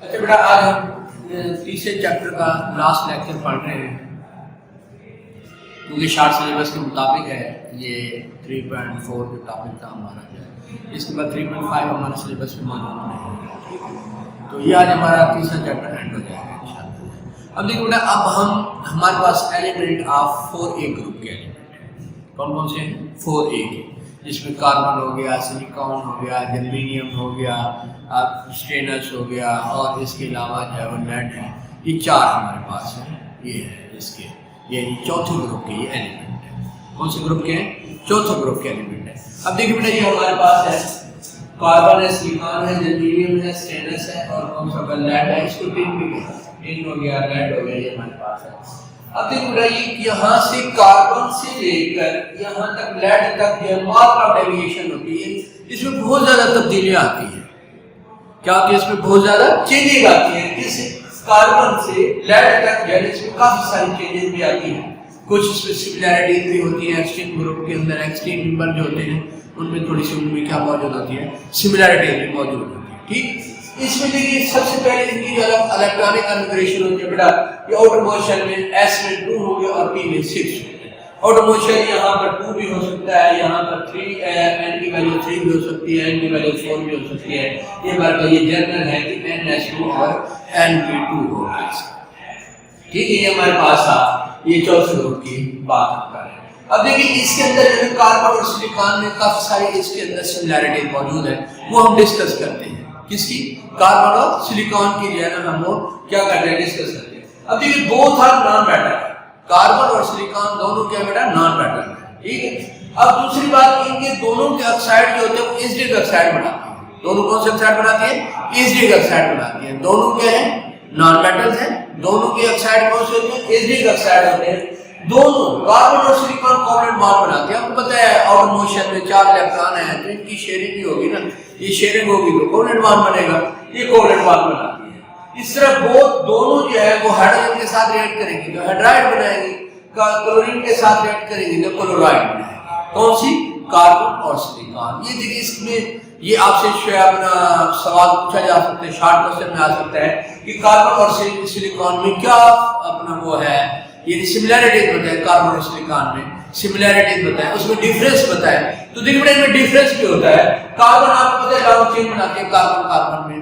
अच्छा बेटा, आज हम तीसरे चैप्टर का लास्ट लेक्चर पढ़ रहे हैं क्योंकि शार्ट सिलेबस के मुताबिक है। ये 3.4 जो टॉपिक था हमारा जो, इसके बाद 3.5 हमारे सिलेबस में मौजूद नहीं है। तो ये आज हमारा तीसरा चैप्टर एंड हो जाएगा इंशाल्लाह। अब देखिए बेटा, अब हमारे पास एलिमेंट ऑफ 4A ग्रुप के एलिमेंट हैं। कौन कौन से हैं? 4A के, जिसमें कार्बन हो गया, सिलिकॉन हो गया, जर्मेनियम हो गया, स्टेनस हो गया और इसके अलावा जो है वो लेड है। ये चार हमारे पास है। ये है इसके, ये चौथे ग्रुप के ये एलिमेंट है। कौन से ग्रुप के हैं? चौथे ग्रुप के एलिमेंट है। अब देखिए बेटा, ये हमारे पास है कार्बन है, सिलिकॉन है, जर्मेनियम है, स्टेनस है और कौन सा लेड है। इसको टिन हो गया, लेड हो गया, ये हमारे पास है। अब देखो बेटा, ये यहाँ से कार्बन से लेकर यहाँ तक लेड तक जो मात्रा डेविएशन होती है, इसमें बहुत ज्यादा तब्दीलियां आती हैं। क्या होती है? इसमें बहुत ज्यादा चेंजेस आती हैं। किस कार्बन से लेड तक जो है इसमें काफी सारी चेंजेस भी आती हैं। कुछ इसमें सिमिलैरिटीज भी होती है। एक्सट्रीम ग्रुप के अंदर एक्सट्रीम मेंबर जो होते हैं उनमें थोड़ी सी उनमें क्या मौजूद होती है? सिमिलैरिटीज भी मौजूद होती है। ठीक, इसमें देखिए सबसे पहले इनकी जो इलेक्ट्रॉनिक कन्फिगरेशन होती है बेटा, ये आउटर मोशन में S में 2 हो गया और P में 6 हो गया। आउटर मोशन यहाँ पर 2 भी हो सकता है, यहाँ पर 3 N की वैल्यू 3 भी हो सकती है, N की वैल्यू 4 भी हो सकती है। ये बार का ये जनरल है कि NS2 और NP2 होगा इसका। ठीक है, ये हमारे पास था। ये चौथे ग्रुप की बात हम कर रहे हैं। अब देखिए, इसके अंदर जो कार्बन और सिलिकॉन में काफी सारी इसके अंदर सिमिलैरिटी मौजूद है, वो हम डिस्कस करते हैं। किसकी? कार्बन और सिलिकॉन की जो है ना हम लोग क्या करते हैं? डिस्कस करते हैं। अब देखिए, both are non metal. Carbon और सिलिकॉन दोनों क्या बेटा? नॉन मेटल है। ठीक है। अब दूसरी बात, इनके दोनों के ऑक्साइड जो होते हैं वो एसिडिक ऑक्साइड बनाते हैं। दोनों कौन से ऑक्साइड बनाती है? एसिडिक ऑक्साइड बनाती है। दोनों क्या है? नॉन मेटल्स हैं। दोनों के ऑक्साइड कौन से होते हैं? एसिडिक ऑक्साइड होते हैं। दोनों कार्बन और सिलिकॉन कोवलेंट बॉन्ड बनाते हैं। आपको पता है आउटर मोशन में 4 इलेक्ट्रॉन है, तो इनकी शेयरिंग भी होगी ना। ये शेयरिंग होगी तो कोवलेंट बॉन्ड बनेगा। ये कोवलेंट बॉन्ड बनाती है। इस तरह दोनों जो है वो हाइड्रोजन के साथ रिएक्ट करेंगे तो हाइड्राइड बनाएंगे, क्लोरीन के साथ रिएक्ट करेंगे तो क्लोराइड बनाएंगे। कौन सी? कार्बन और सिलिकॉन। ये देखिए, इसमें ये आपसे अपना सवाल पूछा जा सकता है, शॉर्ट क्वेश्चन में आ सकता है कि कार्बन और सिलिकॉन में क्या अपना वो है, ये सिमिलैरिटीज बताए। कार्बन और सिलिकॉन में सिमिलैरिटीज बताए, उसमें डिफरेंस बताए। तो देखिए बेटा, इनमें डिफरेंस भी होता है। कार्बन आपको पता है लॉन्ग चेन बनाते हैं। कार्बन में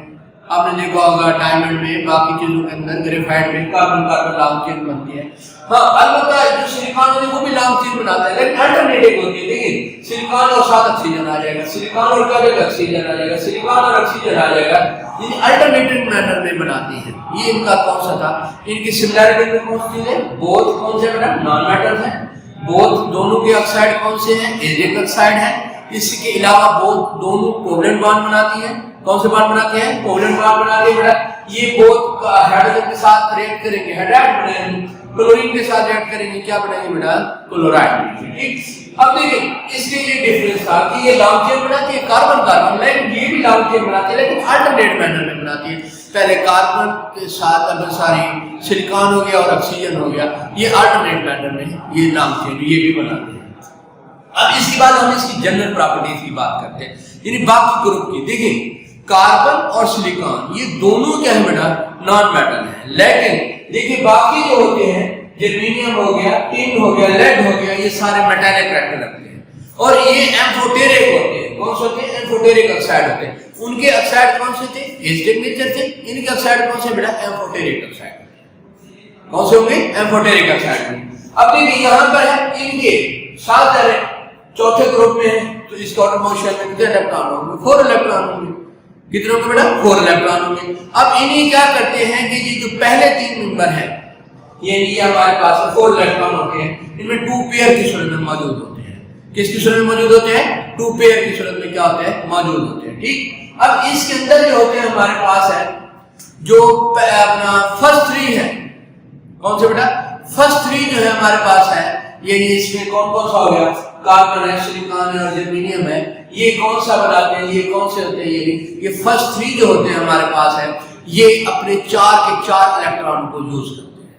आपने देखा होगा डायमंड में, बाकी चीजों के अंदर ग्रेफाइट में कार्बन लॉन्ग चेन बनती है। हाँ, अलबत्ता जो सिलिकॉन है वो भी लॉन्ग चेन बनाता है, लेकिन अल्टरनेटिव होती है। देखिए, सिलिकॉन और साथ ऑक्सीजन आ जाएगा, सिलिकॉन और क्या ऑक्सीजन आ जाएगा, सिलिकॉन और ऑक्सीजन आ जाएगा। ये अल्टरनेटिव मैनर में बनाती है। ये इनका कौन सा था? इनकी सिमिलैरिटी में कौन सी है? बोथ कौन से बेटा? नॉन मेटल है। बोथ दोनों के ऑक्साइड कौन से हैं? एसिडिक ऑक्साइड है। इसके अलावा बोथ दोनों कोवलेंट बॉन्ड बनाती है। कौन से बॉन्ड बनाते हैं? कोवलेंट बॉन्ड बनाते हैं बेटा। ये बोथ हाइड्रोजन के साथ रिएक्ट करेंगे, हाइड्राइड बनाएंगे। क्लोरीन के साथ रिएक्ट करेंगे, क्या बनाएंगे बेटा? क्लोराइड। ठीक। अब देखिए, इसके ये डिफरेंस था कि ये लॉन्ग चेन बनाती है कार्बन, लेकिन ये भी लॉन्ग चेन बनाती है, लेकिन अल्टरनेट मैनर में बनाती है। पहले कार्बन के साथ अब सारी सिलिकॉन हो गया और ऑक्सीजन हो गया, ये अल्टरनेट मैनर में ये लॉन्ग चेन ये भी बनाते हैं। अब इसके बाद हम इसकी जनरल प्रॉपर्टीज की बात करते हैं, यानी बाकी ग्रुप की। देखिए, कार्बन और सिलिकॉन ये दोनों क्या है बेटा? नॉन मेटल है। लेकिन देखिए, बाकी जो होते हैं, जर्मेनियम हो गया, टिन हो गया, लेड हो गया, ये सारे मेटालिक कैरेक्टर रखते हैं और ये एम्फोटेरिक होते हैं। कौन से होते हैं? एम्फोटेरिक ऑक्साइड होते हैं। उनके ऑक्साइड कौन से थे? एसिडिक नेचर थे। इनके ऑक्साइड कौन से बेटा? Amphoteric oxide. कौन से होंगे? Amphoteric oxide. अब देखिए, यहाँ पर है इनके 7 है, चौथे ग्रुप में है, तो इसका आउटर मोशन में कितने इलेक्ट्रॉन होंगे? 4 इलेक्ट्रॉन होंगे। कितने होंगे बेटा? 4 इलेक्ट्रॉन होंगे। अब इन्हीं क्या करते हैं कि ये जो पहले 3 मेंबर है, ये हमारे पास 4 इलेक्ट्रॉन होते हैं। इनमें 2 पेयर की सूरत में मौजूद होते हैं। किसकी सूरत में मौजूद होते हैं? 2 पेयर की सूरत में क्या होते हैं? मौजूद होते हैं। ठीक। अब इसके अंदर जो होते हैं हमारे पास है जो अपना फर्स्ट 3 है। कौन से बेटा? फर्स्ट 3 जो है हमारे पास है, ये इसमें कौन कौन सा हो गया? कार्बन है, सिलिकॉन है और जर्मेनियम है। ये कौन सा बनाते हैं? ये कौन से होते हैं? ये फर्स्ट 3 जो होते हैं हमारे पास है, ये अपने 4 के 4 इलेक्ट्रॉन को यूज करते हैं।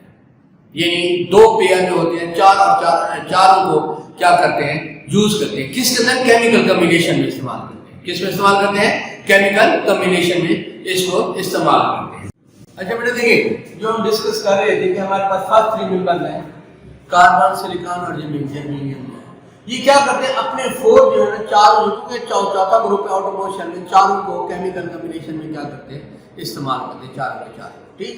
यानी 2 पेयर जो होते हैं 4 और 4 को क्या करते हैं? यूज करते हैं। किसके अंदर? केमिकल कॉम्बिनेशन में इस्तेमाल करते हैं। किस में इस्तेमाल करते हैं? केमिकल कॉम्बिनेशन में इसको इस्तेमाल करते हैं। अच्छा बेटा देखिए, जो हम डिस्कस कर रहे थे कि हमारे पास फर्स्ट 3 मेंबर हैं, कार्बन, सिलिकॉन और जर्मेनियम। ये क्या करते हैं, अपने 4 जो है ना, चारों के चौथा ग्रुप है ऑटोमोशन में, चारों को केमिकल कॉम्बिनेशन में क्या करते हैं, इस्तेमाल करते हैं, चारों के चारों। ठीक,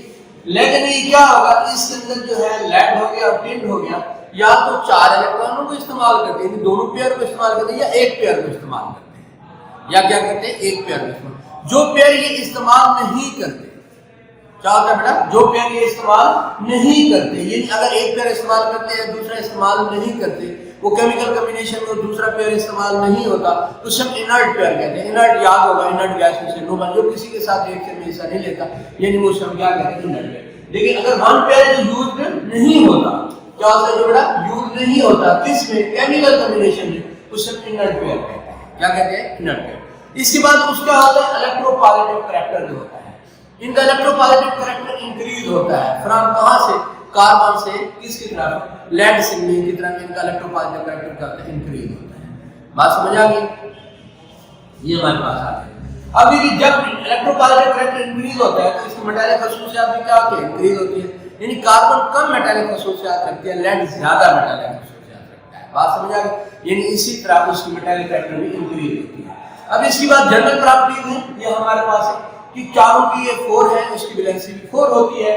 लेकिन ये क्या होगा, इसके अंदर जो है लेड हो गया और टिन हो गया, या तो 4 इलेक्ट्रॉनों को इस्तेमाल करते हैं, दोनों पेयर को इस्तेमाल करते हैं, या एक पेयर को इस्तेमाल करते हैं, या क्या करते हैं, एक पेयर को इस्तेमाल। जो पेयर ये इस्तेमाल नहीं करते, क्या होता है बेटा, जो पेयर ये इस्तेमाल नहीं करते, ये अगर एक पेयर इस्तेमाल करते हैं दूसरा इस्तेमाल नहीं करते, वो केमिकल कॉम्बिनेशन में दूसरा पेयर इस्तेमाल नहीं होता, तो सब इनर्ट पेयर कहते हैं। इनर्ट याद होगा, इनर्ट गैस में से नो, जो किसी के साथ रिएक्शन में हिस्सा नहीं लेता, यानी वो सब क्या कहते हैं, इनर्ट पेयर। लेकिन अगर वन पेयर जो यूज नहीं होता, क्या होता है, जो बेटा यूज नहीं होता किसमें, केमिकल कॉम्बिनेशन में, तो सब इनर्ट पेयर कहते हैं। क्या कहते हैं, इनर्ट पेयर। इसके बाद उसका होता है इलेक्ट्रोपॉजिटिव करैक्टर जो होता है, इनका इलेक्ट्रोपॉजिटिव करैक्टर इंक्रीज होता है फ्रॉम कहां से, कार्बन से किसकी तरफ, लेड सिग्नलिंग की तरफ इनका इलेक्ट्रोपॉजिटिव करैक्टर क्या होता है, इंक्रीज होता है। बात समझ आ गई, ये हमारे पास आ गया। अब देखिए, जब इलेक्ट्रोपॉजिटिव करैक्टर इंक्रीज होता है तो इसकी मेटालिक खसूसियात भी क्या होती है, इंक्रीज होती है। यानी कार्बन कम मेटालिक खसूसियात रखती है, लेड ज्यादा मेटालिक खसूसियात रखता है। बात समझ आ गई, यानी इसी तरह उसकी मेटालिक करैक्टर भी इंक्रीज होती है। अब इसके बाद जनरल प्रॉपर्टीज है, ये हमारे पास है कि चारों की ये 4 है, उसकी वैलेंसी भी 4 होती है,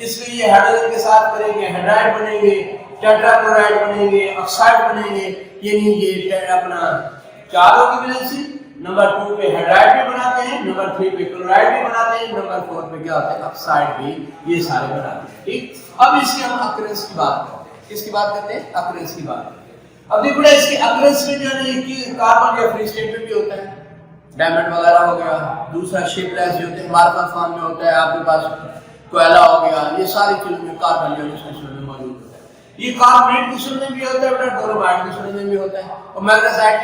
इसलिए ये हाइड्रोजन के साथ करेंगे, हाइड्राइड बनेंगे, टेट्राक्लोराइड बनेंगे, ऑक्साइड बनेंगे। यानी ये अपना चारों की वैलेंसी नंबर 2 पे हाइड्राइड भी बनाते हैं, नंबर 3 पे क्लोराइड भी बनाते हैं, नंबर 4 पे क्या होता है, ऑक्साइड भी, ये सारे बनाते हैं। ठीक, अब इसकी हम अक्रेंस की बात करते हैं, किसकी बात करते हैं, अक्रेंस की बात करते हैं। अब देखो इसकी अक्रेंस में जो है ये कार्बन या फ्री स्टेट में भी होता है, डायमंड वगैरह हो गया, दूसरा शेपलेस जो होते हैं मार्कर फॉर्म में होता है, आपके पास कोयला हो गया, ये सारी चीजों में कार्बन जो है मौजूद होता है। ये कार्बोनेट की सूरत में भी होता है बेटा, डोलोमाइट की सूरत में भी होता है, और मैग्नेसाइट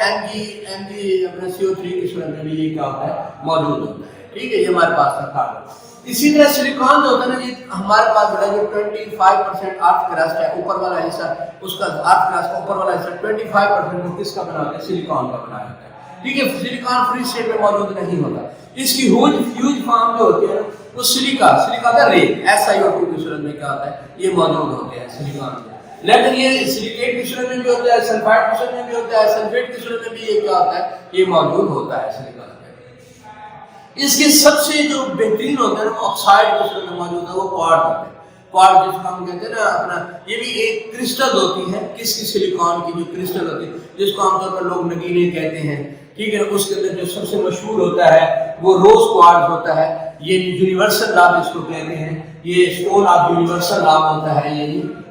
Mg अपने CO3 की सूरत में भी ये क्या होता है, मौजूद होता है। ठीक है, ये हमारे पास था कार्बन। इसी तरह सिलिकॉन जो होता है ना, ये हमारे पास बेटा जो 25% अर्थ क्रस्ट है, ऊपर वाला हिस्सा, उसका अर्थ क्रस्ट का ऊपर वाला हिस्सा 25% वो किसका बना होता है, सिलिकॉन का बना होता है। ठीक है, सिलिकॉन फ्री स्टेट में मौजूद नहीं होता। इसकी ह्यूज फॉर्म जो होती है ना, वो सिलिका का रे SiO2 की सूरत में क्या होता है, ये मौजूद होते हैं सिलिकॉन। लेकिन ये सिलिकेट की सूरत में भी होता है, सल्फाइड की सूरत में भी होता है, सल्फेट की सूरत में भी ये क्या होता है, ये मौजूद होता है सिलिकॉन में। इसके सबसे जो बेहतरीन होता है ना, ऑक्साइड की सूरत में मौजूद है, वो क्वार्ट्ज होता है। क्वार्ट्ज जिसको हम कहते हैं ना अपना, ये भी एक क्रिस्टल होती है, किसकी, सिलिकॉन की जो क्रिस्टल होती है, जिसको आमतौर पर लोग नगीने कहते हैं। ठीक है, उसके अंदर जो सबसे मशहूर होता है वो रोज क्वार्ट्ज होता है, ये यूनिवर्सल लाभ इसको कहते हैं, ये स्टोन ऑफ यूनिवर्सल लाभ होता है,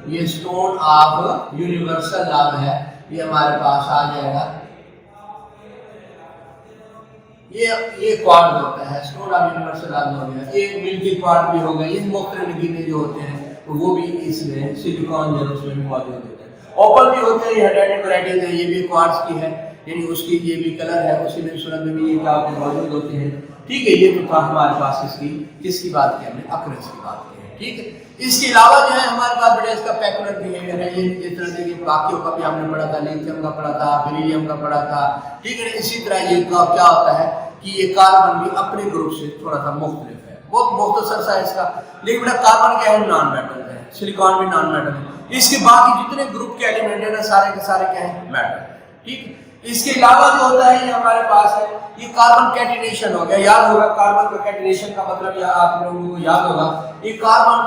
ये स्टोन ऑफ यूनिवर्सल लाभ है, ये हमारे पास आ जाएगा, ये क्वार्ट्ज होता है, स्टोन ऑफ यूनिवर्सल लाभ हो गया, ये मिल्की क्वार्ट्ज भी हो गया, ये मुख्तलिफ नगीने जो होते हैं वो भी इसमें सिलिकॉन जो उसमें मौजूद होते हैं। ओपल भी होते हैं, ये हाइड्राइडेड वैराइटीज है, ये भी क्वार्ट्ज की है, यानी उसकी ये भी कलर है, उसी में सूरत में भी ये क्या मौजूद होते हैं। ठीक है, ये तो था हमारे पास इसकी, किसकी बात की हमने, अक्रेंस की बात की है। ठीक है, इसके अलावा जो है हमारे पास बेटा इसका पेकुलर बिहेवियर है, ये इस तरह से बाकियों का भी हमने पढ़ा था, लिथियम का पढ़ा था, बेरिलियम का पढ़ा था। ठीक है, इसी तरह ये क्या होता है कि ये कार्बन भी अपने ग्रुप से थोड़ा सा मुख्तलिफ है, बहुत मुख्तसर सा इसका। लेकिन बेटा कार्बन क्या है, नॉन मेटल है, सिलिकॉन भी नॉन मेटल है। इसके बाकी जितने ग्रुप के एलिमेंट है ना, सारे के सारे क्या है, मेटल। ठीक, इसके अलावा जो होता है ये हमारे पास है, ये कार्बन कैटिनेशन हो गया। याद होगा कार्बन का कैटिनेशन का मतलब, या आप लोगों को याद होगा, ये कार्बन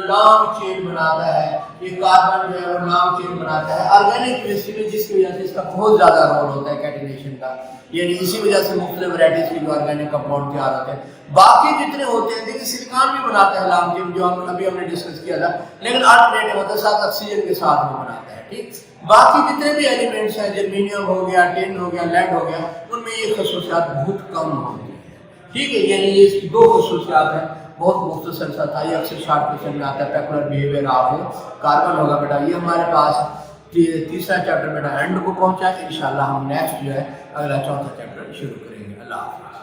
लॉन्ग चेन बनाता है, ये कार्बन जो है वो लॉन्ग चेन बनाता है ऑर्गेनिक केमिस्ट्री में, जिसकी वजह से इसका बहुत ज्यादा रोल होता है कैटिनेशन का, यानी इसी वजह से मुख्तलिफ वैरायटीज की जो ऑर्गेनिक कंपाउंड तैयार होते हैं। बाकी जितने होते हैं, देखिए सिलिकॉन भी बनाता है लॉन्ग चेन, जो हम अभी हमने डिस्कस किया था, लेकिन अल्टरनेटिव होता है, साथ ऑक्सीजन के साथ में बनाता है। ठीक, बाकी जितने भी एलिमेंट्स हैं, जर्मेनियम हो गया, टिन हो गया, लेड हो गया, उनमें ये खसूसियात बहुत कम होती है। ठीक है, यानी ये इसकी 2 खसूसियात हैं, बहुत मुख्तसर सा था, ये अक्सर 60% में आता है, पेकुलर बिहेवियर ऑफ कार्बन होगा बेटा। ये हमारे पास तीसरा चैप्टर बेटा एंड को पहुंचा है, इंशाल्लाह हम नेक्स्ट जो है अगला चौथा चैप्टर शुरू करेंगे। अल्लाह हाफ़िज़।